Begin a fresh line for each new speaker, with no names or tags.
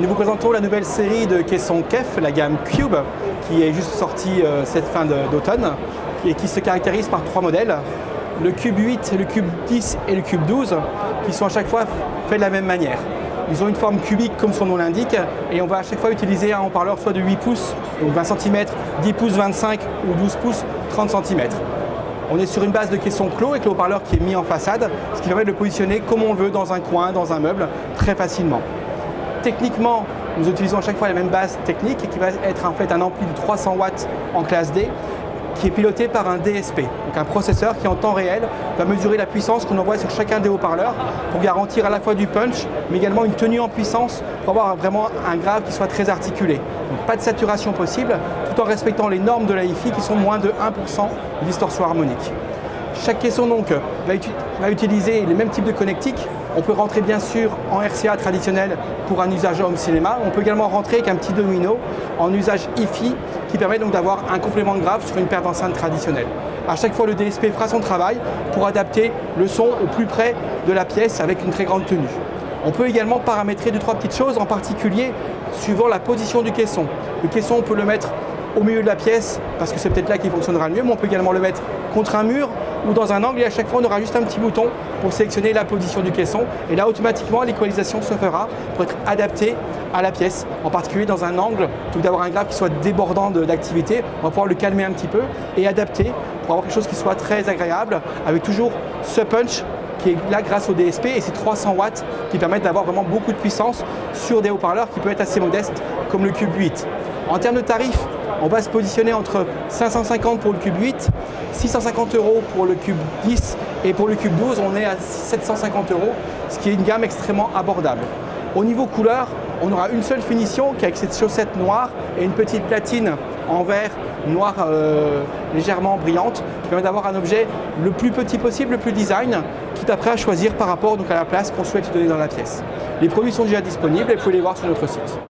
Nous vous présentons la nouvelle série de caissons KEF, la gamme Cube, qui est juste sortie cette fin d'automne et qui se caractérise par 3 modèles. Le Cube 8, le Cube 10 et le Cube 12, qui sont à chaque fois faits de la même manière. Ils ont une forme cubique comme son nom l'indique et on va à chaque fois utiliser un haut-parleur soit de 8 pouces, donc 20 cm, 10 pouces 25 ou 12 pouces 30 cm. On est sur une base de caisson clos avec le haut-parleur qui est mis en façade, ce qui permet de le positionner comme on le veut dans un coin, dans un meuble, très facilement. Techniquement, nous utilisons à chaque fois la même base technique qui va être en fait un ampli de 300 watts en classe D qui est piloté par un DSP, donc un processeur qui en temps réel va mesurer la puissance qu'on envoie sur chacun des haut-parleurs pour garantir à la fois du punch mais également une tenue en puissance pour avoir vraiment un grave qui soit très articulé. Donc pas de saturation possible tout en respectant les normes de la hi-fi qui sont moins de 1% de distorsion harmonique. Chaque caisson donc va utiliser les mêmes types de connectiques. On peut rentrer bien sûr en RCA traditionnel pour un usage home cinéma. On peut également rentrer avec un petit domino en usage hi-fi qui permet donc d'avoir un complément de grave sur une paire d'enceintes traditionnelle. À chaque fois, le DSP fera son travail pour adapter le son au plus près de la pièce avec une très grande tenue. On peut également paramétrer 2-3 petites choses, en particulier suivant la position du caisson. Le caisson, on peut le mettre au milieu de la pièce parce que c'est peut-être là qu'il fonctionnera le mieux, mais on peut également le mettre contre un mur ou dans un angle et à chaque fois on aura juste un petit bouton pour sélectionner la position du caisson et là automatiquement l'équalisation se fera pour être adaptée à la pièce, en particulier dans un angle, plutôt que d'avoir un grave qui soit débordant d'activité, on va pouvoir le calmer un petit peu et adapter pour avoir quelque chose qui soit très agréable avec toujours ce punch qui est là grâce au DSP et ces 300 watts qui permettent d'avoir vraiment beaucoup de puissance sur des haut-parleurs qui peuvent être assez modestes comme le Cube 8. En termes de tarifs, on va se positionner entre 550 pour le Cube 8, 650 € pour le Cube 10 et pour le Cube 12 on est à 750 €, ce qui est une gamme extrêmement abordable. Au niveau couleur, on aura une seule finition qui est avec cette chaussette noire et une petite platine en verre noir légèrement brillante qui permet d'avoir un objet le plus petit possible, le plus design, quitte après à choisir par rapport donc, à la place qu'on souhaite donner dans la pièce. Les produits sont déjà disponibles et vous pouvez les voir sur notre site.